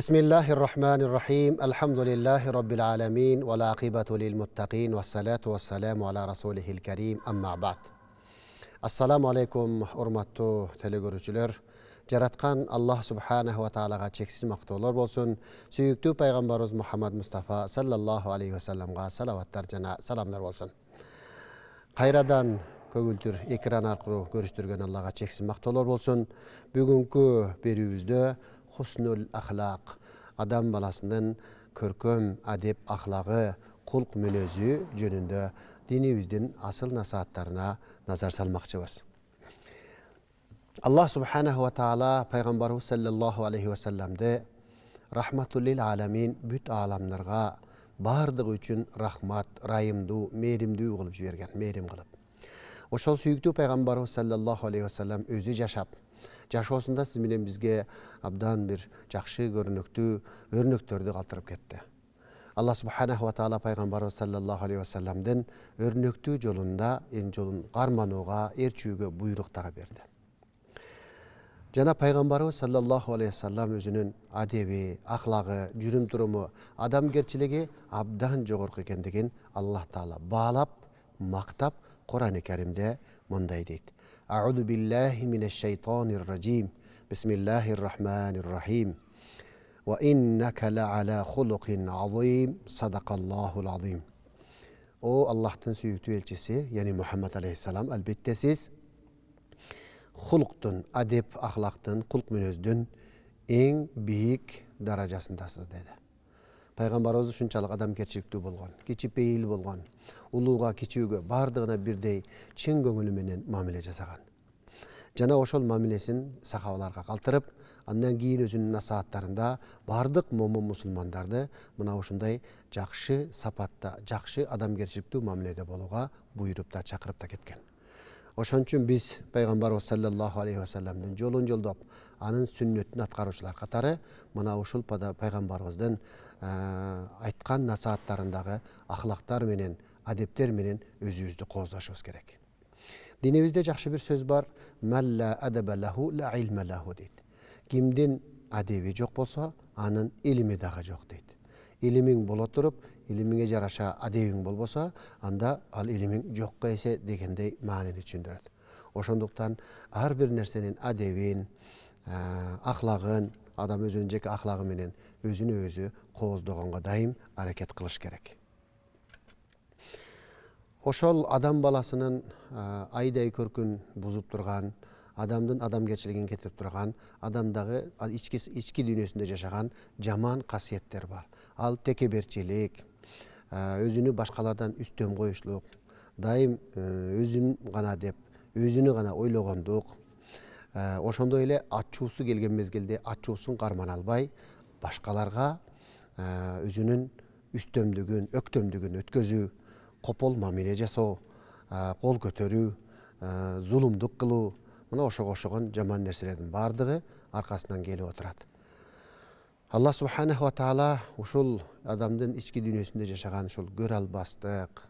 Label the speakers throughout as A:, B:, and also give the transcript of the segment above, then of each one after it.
A: Bismillahirrahmanirrahim. Elhamdülillahi Rabbil alamin. Ve l'aqibatu lil muttaqin. Ve salatu ve selamu ala rasulihil kerim. Amma ba'd. Assalamu alaikum, hurmatlı telegörücüler. Jaratkan Allah subhanahu wa ta'alaga çeksiz maqtawlar bolsun. Süyüktü Peygamberimiz Muhammed Mustafa sallallahu aleyhi ve sellemga salavatlar jana salamlar bolsun. Qayradan kөгүлтүр экран аркылуу көрүштүргөн Аллага чексиз мактоолор болсун. Бүгүнкү берүүбүздө хуснуль ахлак, адам баласынын көркөм адеп ахлагы, кулк мүнөзү жөнүндө динибиздин асыл насааттарына назар салмакчыбыз. Аллах субханаху ва таала пайгамбарыбыз саллаллаху алейхи ва салламды рахматул лил аламин, бүт аламдарга бардыгы үчүн рахмат, райымдуу, мээримдүү кылып жиберген, мээрим кылып. Ошол сүйүктүү пайгамбарыбыз саллаллаху алейхи ва саллам өзү жашап, жашоосунда сиз менен бизге абдан бир жакшы көрүнүктүү өрнөктөрдү калтырып кетти. Аллах субханаху ва таала пайгамбарыбыз саллаллаху алейхи ва салламдын өрнөктүү жолунда жолун карманууга, ээрчүүгө буйрук дагы берди. Жана пайгамбарыбыз саллаллаху алейхи ва саллам өзүнүн адеби, ахлагы, жүрүм туруму, адамгерчилиги абдан жогорку экендигин Аллах таала баалап, мактап Kur'an-ı Kerim'de mınday deyit. A'udhu billahi mineşşeytanirracim. Bismillahirrahmanirrahim. Ve inneke le'ala hulukin azim. Sadakallahul azim. O Allah'tan süyüktü elçisi, yani Muhammed Aleyhisselam, elbette siz huluktun, adep, ahlaktın, kulk münözdün en büyük darajasındasınız dedi. Пайгамбарыбыз ушунчалык адамгерчиликтүү болгон, кичипейил болгон, улууга, кичүүгө бардыгына бирдей чын көңүлү менен мамиле жасаган. Жана ошол мамилесин сахабаларга калтырып, андан кийин өзүнүн насааттарында бардык момун мусулмандарды мына ушундай жакшы сапатта, жакшы адамгерчиликтүү мамиледе болууга буйруп да чакырып да кеткен. Ошон үчүн биз пайгамбарыбыз саллаллаху алейхи ва салламдын жолун жолдоп, анын сүннөтүн аткаруучулар катары мына ушул пайгамбарыбыздын айткан насааттарындагы ахлактар менен, адептер менен өзүбүздү кооздошубуз керек. Динибизде жакшы бир сөз бар: "Малла адабе лаху ла илме лаху" дейт. Кимдин адеби жок болсо, анын илими дагы жок дейт. Илимиң боло туруп, илимиңе жараша адебиң болбосо, анда ал илимиң жокко эсе дегендей маанини түшүндүрөт. Ошондуктан ар бир нерсенин адебин, ахлагын, адам өзүнүн жеке ахлагы менен өзүнө өзү кооздогонго дайым аракет кылыш керек. Ошол адам баласынын айдай көркүн бузуп турган, адамдын адамгерчилигин кетирип турган, адамдагы ички дүйнөсүндө жашаган жаман касиеттер бар. Ал текеберчилик, өзүнү башкалардан үстөн коюшлук, дайым өзүн гана деп, өзүнү гана ойлогондук. Ошондой эле ачуусу келген мезгилде ачуусун кармана албай, башкаларга өзүнүн үстөмдүгүн, өктөмдүгүн өткөзүү, копол мамиле жасоо, кол көтөрүү, зулумдук кылуу, мына ошого окшогон жаман нерселердин бардыгы аркасынан келип отурат. Аллах субханаху ва таала ушул адамдын ички дүйнөсүндө жашаган ушул көрө албастык,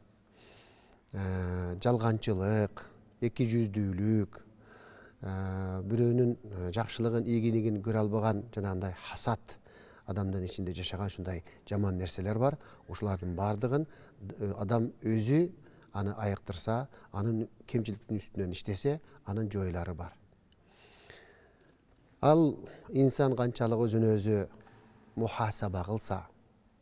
A: жалганчылык, эки жүздүүлүк, бирөөнүн жакшылыгын, ийгилигин көрө албаган жанагындай хасат адамдын ичинде жашаган ушундай жаман нерселер бар. Ушулардын бардыгын адам өзү аны айыктырса, анын кемчиликтин үстүнөн иштесе, анын жойлары бар. Ал инсан канчалык өзүнө өзү мухасаба кылса,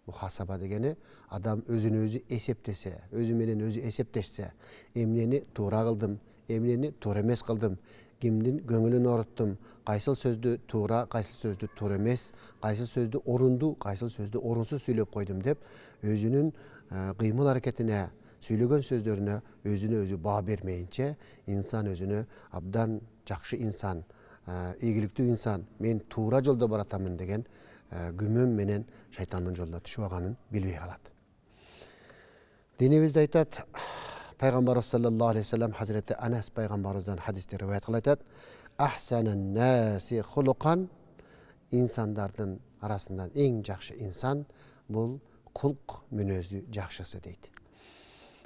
A: мухасаба дегени адам өзүнө өзү эсептесе, өзү менен өзү эсептешсе, эмнени туура кылдым, эмнени туура эмес кылдым, кимдин көңүлүн оруттум, кайсыл сөздү туура, кайсыл сөздү туура эмес, кайсыл сөздү орунду, кайсыл сөздү орунсуз сүйлөп койдум деп, өзүнүн кыймыл аракетине, сүйлөгөн сөздөрүнө өзүнө өзү баа бермейинче, инсан өзүнө абдан жакшы инсан, ийгиликтүү инсан, мен туура жолдо баратамын деген күмөн менен шайтандын жолуна түшүп алганын билбей калат. Динибизде айтат, Пайгамбарыбыз саллаллаху алейхи ва саллам Хазирети Анас пайгамбарыбыздан хадисте риваят кылып айтат: "Ахсанун наси хулукан", инсандардын арасынан эң жакшы инсан бул кулк мүнөзү жакшысы дейт.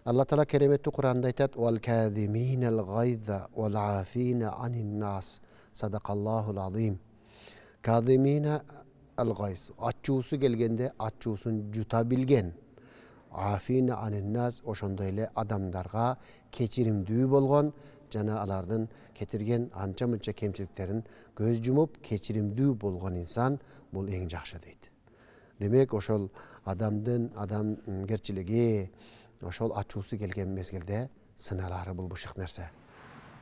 A: Алла таала кереметтүү Кур'анда айтат: "Вал казиминал гайза вал афина анин нас". Садакаллахул азим. Казимина al-ghays. Ачуусу келгенде ачуусун жута билген. Афина аниннас, ошондой эле адамдарга кечиримдүү болгон, жана алардын кетирген анча мынча кемчиликтерин көз жумуп кечиримдүү болгон инсан бул эң жакшы дейт. Демек ошол адамдын адамгерчилиги, ошол ачуусу келген мезгилде сыналары бул бушук нерсе.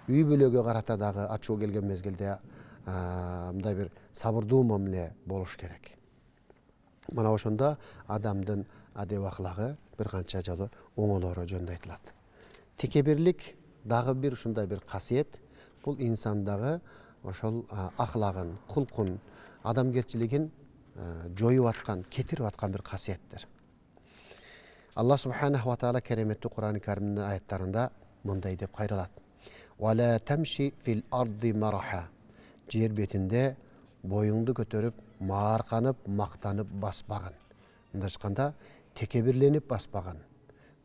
A: Үй бүлөгө карата дагы ачуу келген мезгилде мындай бир сабырдуу мамиле болуш керек. Мына ошондо адамдын адеп аклагы бир канча жолу оңолору жөнүндө айтылат. Текебирлик дагы бир ушундай бир касиет. Бул инсандагы ошол аклагын, кулкун, адамгерчилигин жоюп аткан, кетирип аткан бир касиеттер. Аллах субханаху ва таала кереметтүү Кур'ан-ы Каримдин аяттарында мындай деп кайралат. Вала тамши фил арди мараха. Жер бетинде боюңду көтөрүп, маарканып, мактанып баспагын. Мындай айтканда, текебирленип баспагын.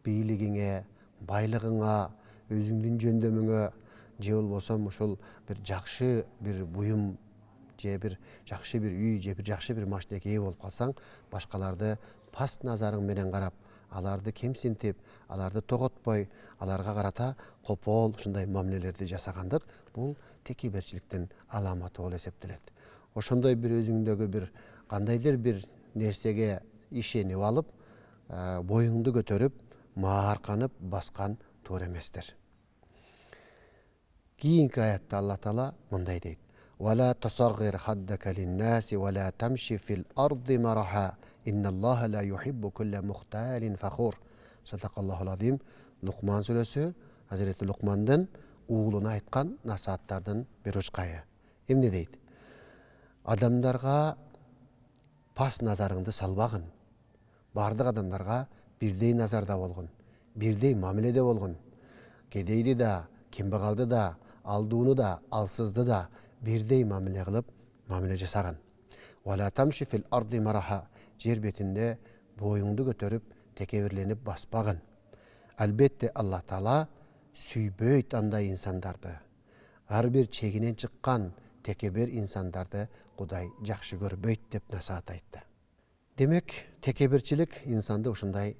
A: Бийлигиңе, байлыгыңа, өзүңдүн жөндөмүңө, же болбосо ошол бир жакшы бир буюм, же бир жакшы бир үй, же бир жакшы бир машинеге ээ болуп калсаң, башкаларды паст назарың менен карап, аларды кемсинтип, аларды тоготпой, аларга карата копол ушундай мамилелерди жасагандык, бул текеберчиликтин аламаты болуп эсептелет. Ошондой бир өзүңдөгү бир кандайдыр бир нерсеге ишенип алып, боюңду көтөрүп, маарканып баскан туура эместер. Кийинки аятта Алла Таала мындай дейт. Вала тасаггир хаддака линнаси вала тамши фил арди мараха. Инналлаха ла юхиббу кулла мухталин фахур. Садакаллахул азим. Лукман сүрөсү, Hazreti Лукмандын уулуна айткан насааттардын бир учкайы. Эмне дейт? Адамдарга пас назарыңды салбагын. Бардык адамдарга бирдей назарда болгон, бирдей мамиледе болгон. Кедейди да, кембагалды да, алдууну да, алсызды да бирдей мамиле кылып, мамиле жасагын. Вала тамши фил арди мараха. Жер бетинде боюңду көтөрүп, текебирленип баспагын. Албетте Алла Таала сүйбөйт андай инсандарды. Ар бир чегинен чыккан текебир инсандарды Кудай жакшы көрбөйт деп насаат айтты. Демек, текебирчилик инсанды ушундай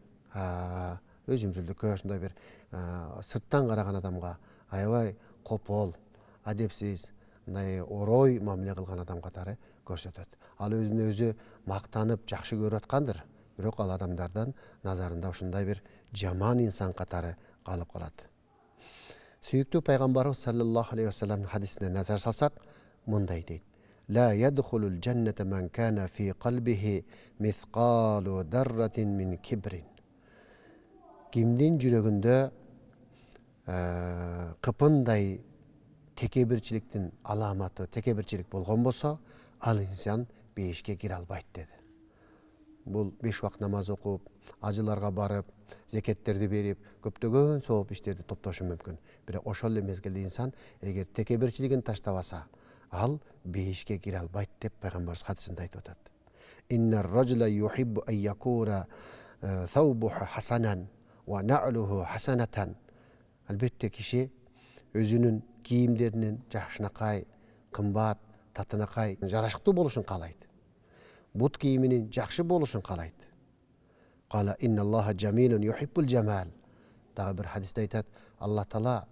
A: өзүмчүлдүккө, ушундай бир сырттан караган адамга аябай копол, адепсиз, мындай орой мамиле кылган адам катары көрсөтөт. Ал өзүнө өзү мактанып жакшы көрүп аткандыр, бирок ал адамдардан назарында ушундай бир жаман инсан катары калып калат. Сүйүктүү пайгамбарыбыз саллаллаху алейхи вассаламдын хадисине назар салсак, мындай дейт. Ла ядхулул джанната ман кана фи қалбихи мithqalu дарратин мин кибрин. Кимдин жүрөгүндө кыпындай текебирчиликтин аламаты, текебирчилик болгон болсо, ал инсан бейишке кире албайт деди. Бул 5 вакыт намаз окуп, ажыларга барып, зекеттерди берип, көптөгөн сооп иштерди топтошу мүмкүн. Бирок ошол эле мезгилде инсан эгер текебирчилигин таштабаса, ал бейишке кире албайт деп пайгамбарыбыз хадисинде айтып атат. Иннар ражула юхиббу ан якуна саубуху хасанан ва на'луху хасанатан. Албетте киши өзүнүн кийимдеринин жакшынакай, кымбат, татынакай, жарашыктуу болушун каалайт. Бут кийиминин жакшы болушун каалайт. Кала инналлаха джамилун юхиббул джамал. Дагы бир хадисте айтат, Алла Таала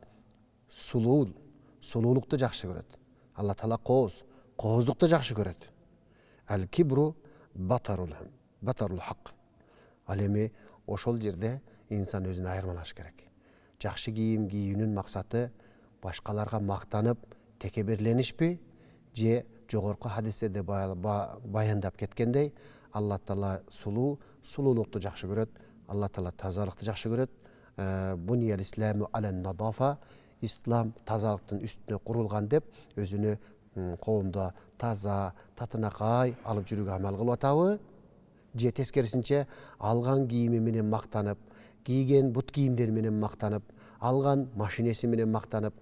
A: сулуулукту жакшы көрөт. Алла Таала кооздукту жакшы көрөт. Ал кибру батарул хак. Ал эми ошол жерде инсан өзүн айырмалаш керек. Жакшы кийим кийүүнүн максаты башкаларга мактанып, текебирленишпи, же жогорку хадистерде баяндап кеткендей, Алла Таала сулуулукту жакшы көрөт, Алла Таала тазалыкты жакшы көрөт. Буниял исламу алан надафа. Ислам тазалыктын үстүнө курулган деп өзүнө коомдо таза, татынакай алып жүрүүгө амал кылып атабы? Же тескерисинче алган кийими менен мактанып, кийген бут кийимдери менен мактанып, алган машинеси менен мактанып,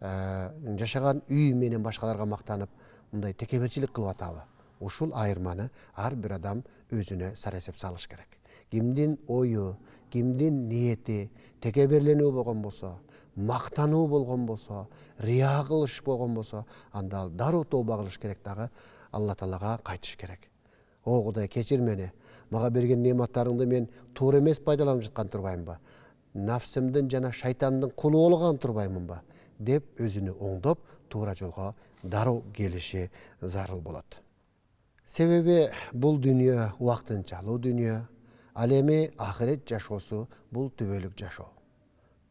A: жашаган үй менен башкаларга мактанып, мындай текеберчилик кылып атабы? Ушул айырманы ар бир адам өзүнө сара эсеп салыш керек. Кимдин ою, кимдин ниети текеберленүү болгон болсо, мактануу болгон болсо, рия кылыш болгон болсо, анда ал дароо тоба кылыш керек, дагы Алла Таалага кайтыш керек. О Құдай, кечір мені. Маға берген нематтарыңды мен тура емес пайдаланып жатқан турбаймын ба? Нафсымдың жана шайтандың құлы болған турбаймын ба? Деп өзүнү оңдоп, тура жолға дароо келиши зарыл болады. Себеби бұл дүние уақытынчалуу дүние, ал эми ахирет жашоосу бул түбөлүк жашоо.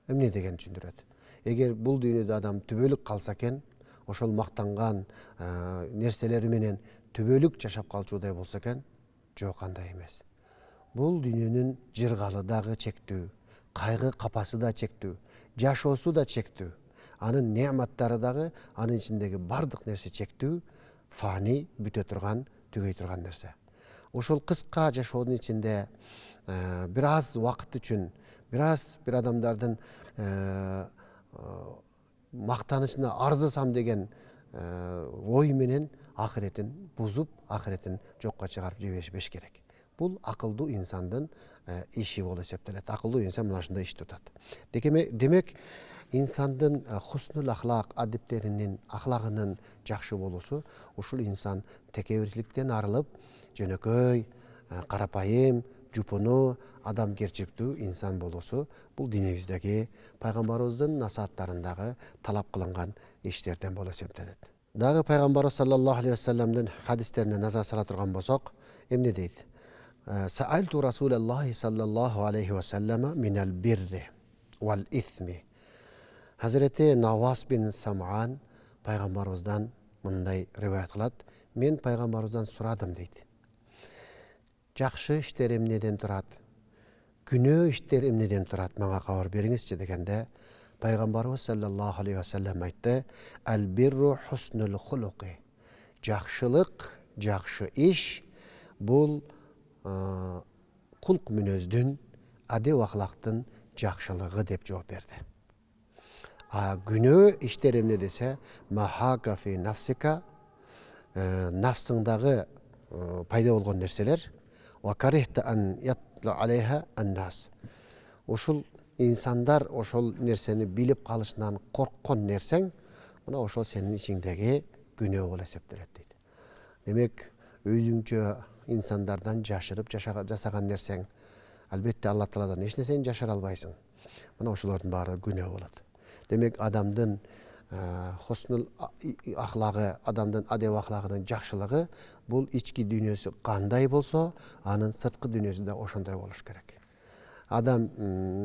A: Эмне деген түшүндүрөт? Эгер бул дүйнөдө адам түбөлүк калса экен, ошол мактанган нерселери менен түбөлүк жашап калчудай болсо экен, жок, андай эмес. Бул дүйнөнүн жыргалы дагы чектүү, кайгы капасы да чектүү, жашоосу да чектүү. Анын неаматтары дагы, анын ичиндеги бардык нерсе чектүү, фани, бүтө турган, түгөй турган нерсе. Ошол кыска жашоонун ичинде бир аз убакыт үчүн, бир адамдардын мактанычына арзысам деген ой менен ахиретин бузуп, ахиретин жокко чыгарып жиберишпеш керек. Бул акылдуу инсандын иши болуп эсептелет. Акылдуу инсан мына ушундай иш тутат. Демек, инсандын хуснул ахлак, адептеринин, ахлагынын жакшы болуусу ушул инсан текебирчиликтен арылып, жөнөкөй, карапайым, жупуну, адамгерчиликтүү инсан болуусу бул динибиздеги пайгамбарыбыздын насааттарындагы талап кылынган иштерден болуп эсептелет. Дагы пайгамбарыбыз саллаллаху алейхи вассаламдын хадистерине назар сала турган болсок, эмне дейт? Саальту Расулаллахи саллаллаху алейхи вассалама минал бирри вал исми. Хазіреті Навас бин Сам'ан пайғамбарымыздан мындай риваят кылат. Мен пайғамбарымыздан сурадым дейді. Жақшы іштер эмнеден турат? Күнөө іштер эмнеден турат? Мага кабар бериңизчи дегенде, пайғамбарыбыз саллаллаху алейхи вассалам айтты: "Ал бирру хуснул хулуқи." Жақшылық, жақшы иш бул кулк мүнөздүн, адеп ахлактын жақшылыгы деп жооп берди. Күнөө иштер эмне десе, махака фи нафсика, нафсыңдагы пайда болгон нерселер, ва карихта ан ятла алейха аннас. Ошол инсандар ошол нерсени билип калышынан корккон нерсең, мына ошол сенин ичиңдеги күнөө болуп эсептелет дейт. Демек, өзүңчө инсандардан жашырып жасаган нерсең, албетте Алла Тааладан эч нерсени жашыра албайсың. Мына ошолордун баары күнөө болот. Демек, адамдын хуснул ахлагы, адамдын адеп ахлагынын жакшылыгы бул ички дүйнөсү кандай болсо, анын сырткы дүйнөсү да ошондой болуш керек. Адам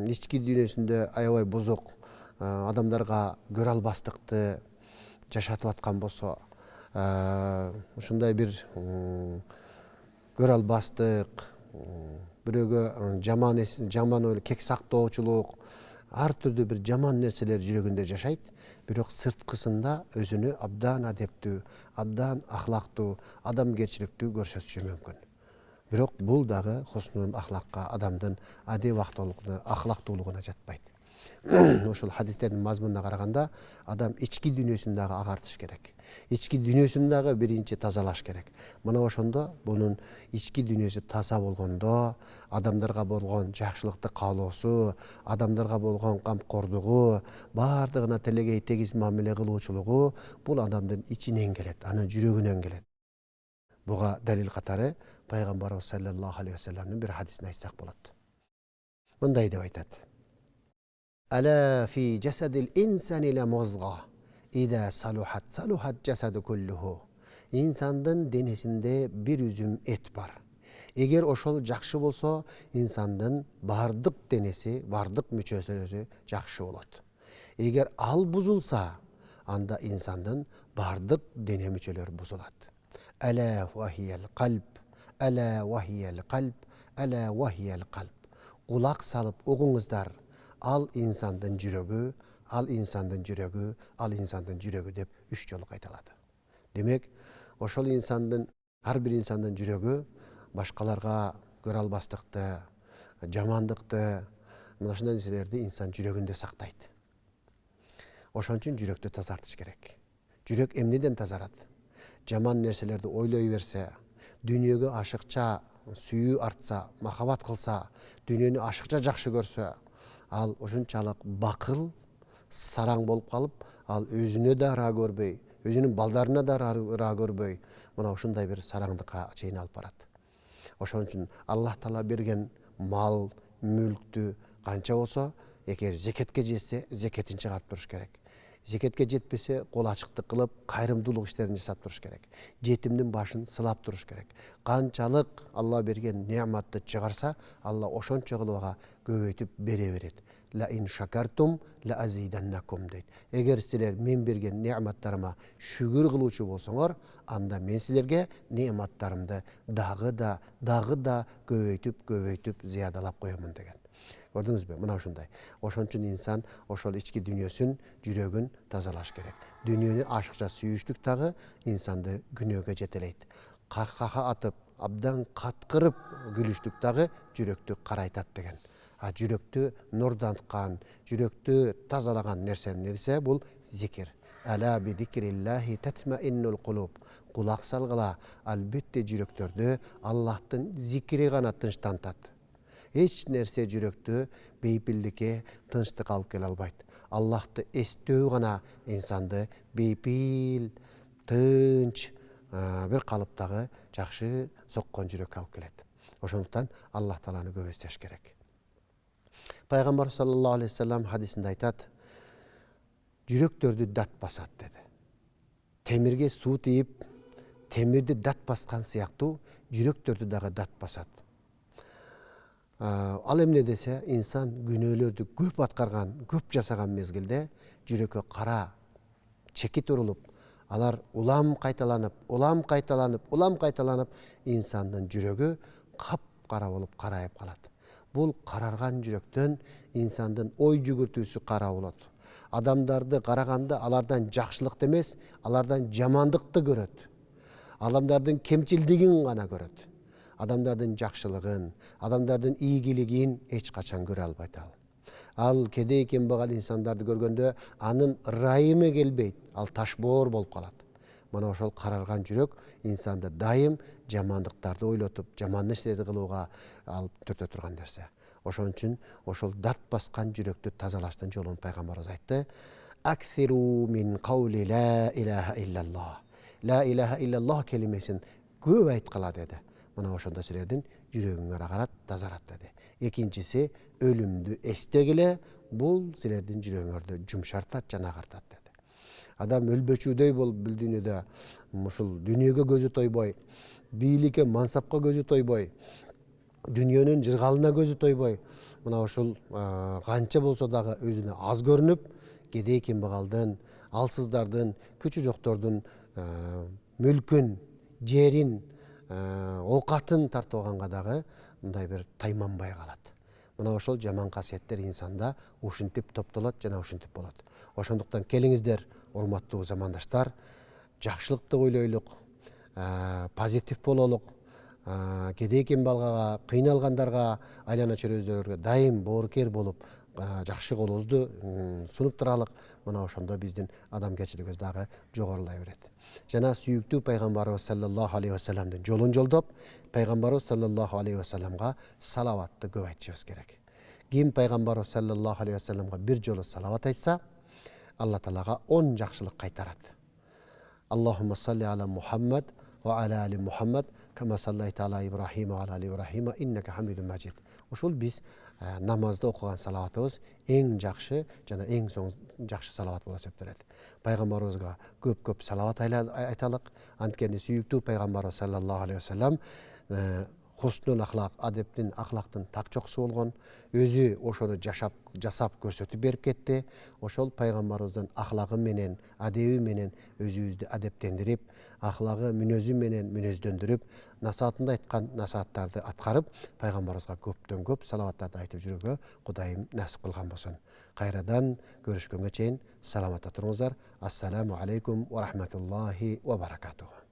A: ички дүйнөсүндө аябай бузук, адамдарга көрө албастыкты жашатып аткан болсо, ушундай бир көрө албастык, бирөөгө жаман ойлоо, кек сактоочулук, ар түрдүү бир жаман нерселер жүрөгүндө жашайт, бирок сырткысында өзүнү абдан адептүү, абдан ахлактуу, адамгерчиликтүү көрсөтүшү мүмкүн. Бирок бул дагы хуснул ахлакка, адамдын адеп ахлактуулугуна жатпайт. Ошол хадистердин мазмунуна караганда, адам ички дүйнөсүн дагы агартыш керек. Ички дүйнөсүн дагы биринчи тазалаш керек. Мына ошондо бунун ички дүйнөсү таза болгондо, адамдарга болгон жакшылыкты каалоосу, адамдарга болгон камкордугу, бардыгына телегей тегиз мамиле кылуучулугу бул адамдын ичинен келет, анын жүрөгүнөн келет. Буга далил катары пайгамбарыбыз саллаллаху алейхи вассаламдын бир хадисин айтсак болот. Мындай деп айтат: Ала фи жасадил инсани ла музга, ида салухат салухат жасаду куллуху. Инсандын денесинде бир үзүм эт бар. Эгер ошол жакшы болсо, инсандын бардык денеси, бардык мүчөсү жакшы болот. Эгер ал бузулса, анда инсандын бардык дене мүчөлөрү бузулат. Ала вахиял калб, ала вахиял калб, ала вахиял калб. Кулак салып угуңуздар. Ал инсандын жүрөгү, ал инсандын жүрөгү, ал инсандын жүрөгү деп 3 жолу кайталады. Демек, ошол инсандын, ар бир инсандын жүрөгү башкаларга көрө албастыкты, жамандыкты, мына ушундай нерселерди инсан жүрөгүндө сактайт. Ошон үчүн жүрөктү тазартыш керек. Жүрөк эмнеден тазарат? Жаман нерселерди ойлой берсе, дүйнөгө ашыкча сүйүү артса, махабат кылса, дүйнөнү ашыкча жакшы көрсө, ал ушунчалык бакыл, сараң болуп калып, ал өзүнө да ара көрбөй, өзүнүн балдарына да ара көрбөй, мына ушундай бир сараңдыкка чейин алып барат. Ошон үчүн Аллах Таала берген мал, мүлктү канча болсо, эгер зекетке жетсе, зекетин чыгарып туруш керек. Зекетке жетпесе, кол ачыктык кылып, кайрымдуулук иштерин жасап туруш керек. Жетимдин башын сылап туруш керек. Канчалык Алла берген неаматты чыгарса, Алла ошончо кылып ага көбөйтүп бере берет. Ла ин шакартум ла азиданнакум дейт. Эгер силер мен берген неаматтарыма шүгүр кылуучу болсоңор, анда мен силерге неаматтарымды дагы да көбөйтүп зыядалап коемун деген. Көрдүңүзбү? Мына ушундай. Ошон үчүн инсан ошол ички дүйнөсүн, жүрөгүн тазалаш керек. Дүйнөнү ашыкча сүйүштүк дагы инсанды күнөөгө жетелейт. Каккаха атып, абдан каткырып күлүштүк дагы жүрөктү карайтат деген. Жүрөктү нурданткан, жүрөктү тазалаган нерсе нерсе бул зикир. Ала би зикриллахи татмаиннул кулуб. Кулак салгыла, албетте жүрөктөрдү Аллахтын зикири гана тынчтантат. Эч нерсе жүрөктү бейпилдикке, тынчтык алып келе албайт. Аллахты эстөө гана инсанды бейпил, тынч, бир калыптагы жакшы соккон жүрөккө алып келет. Ошондуктан Аллах Тааланы көп эстеш керек. Пайгамбар саллаллаху алейхи ва саллям хадисинде айтат: жүрөктөрдү дат басат деди. Темирге суу тийип, темирди дат баскан сыяктуу жүрөктөрдү дагы дат басат. Ал эмне десе, инсан күнөөлөрдү көп аткарган, көп жасаган мезгилде жүрөккө кара чекит урулуп, алар улам кайталанып, инсандын жүрөгү кап-кара болуп карайып калат. Бул карарган жүрөктөн инсандын ой жүгүртүүсү кара болот. Адамдарды караганда алардан жакшылыкты эмес, алардан жамандыкты көрөт. Адамдардын кемчилдигин гана көрөт. Адамдардын жакшылыгын, адамдардын ийгилигин эч качан көрө албайт ал. Ал кедей кембагал инсандарды көргөндө анын ырайымы келбейт, ал ташбоор болуп калат. Мына ошол карарган жүрөк инсанды дайым жамандыктарды ойлотуп, жаман нерселерди кылууга алып төртө турган нерсе. Ошон үчүн ошол дат баскан жүрөктү тазалаштын жолун пайгамбарыбыз айтты. Аксиру мин каули ла илаха иллаллах. Ла илаха иллаллах келимесин көп айткыла деди. Мына ошондо силердин жүрөгүңөр агарат, тазарат деди. Экинчиси, өлүмдү эстегиле, бул силердин жүрөгүңөрдү жумшартат жана агартат деди. Адам өлбөчүдөй болуп бул дүйнөдө ушул дүйнөгө көзү тойбой, бийликке, мансапка көзү тойбой, дүйнөнүн жыргалына көзү тойбой, мына ушул канча болсо дагы өзүнө аз көрүнүп, кедей кембагалдын, алсыздардын, күчү жоктордун мүлкүн, жерин, оокатын тартып алганга дагы мындай бир тайманбай калат. Мына ошол жаман касиеттер инсанда ушинтип топтолот жана ушинтип болот. Ошондуктан келиңиздер, урматтуу замандаштар, жакшылыкты ойлойлук, позитив бололук, кедей кембагалга, кыйналгандарга, айлана чөйрөбүздөргө дайым боорукер болуп, жакшы колубузду сунуп туралык. Мына ошондо биздин адамгерчилигибиз дагы жогорулай берет. Жана сүйүктүү пайгамбарыбыз саллаллаху алейхи ва салламдын жолун жолдоп, пайгамбарыбыз саллаллаху алейхи ва салламга салаватты көп айтышыбыз керек. Ким пайгамбарыбыз саллаллаху алейхи ва салламга бир жолу салават айтса, Алла Таалага 10 жакшылык кайтарат. Аллахумма салли ала Мухаммад ва ала али Мухаммад кама саллайта ала Ибрахим ва ала али Ибрахим иннака хамидун мажид. Ушул биз намазда окуган салаватыбыз эң жакшы жана эң соң жакшы салават болуп эсептелет. Пайгамбарыбызга көп салават айталык. Анткени сүйүктүү пайгамбарыбыз саллаллаху алейхи ва саллям хуснул ахлак, адептин, ахлактын такчоксу болгон, өзү ошону жасап көрсөтүп берип кетти. Ошол пайгамбарыбыздын ахлагы менен, адеби менен өзүбүздү адептендирип, ахлагы, мүнөзү менен мүнөздөндүрүп, насаатында айткан насааттарды аткарып, пайгамбарыбызга көптөн көп салаваттарды айтып жүрүүгө Кудайым насип кылган болсун. Кайрадан көрүшкөнгө чейин саламатта туруңуздар. Ассаламу алейкум ва рахматуллахи ва баракатуху.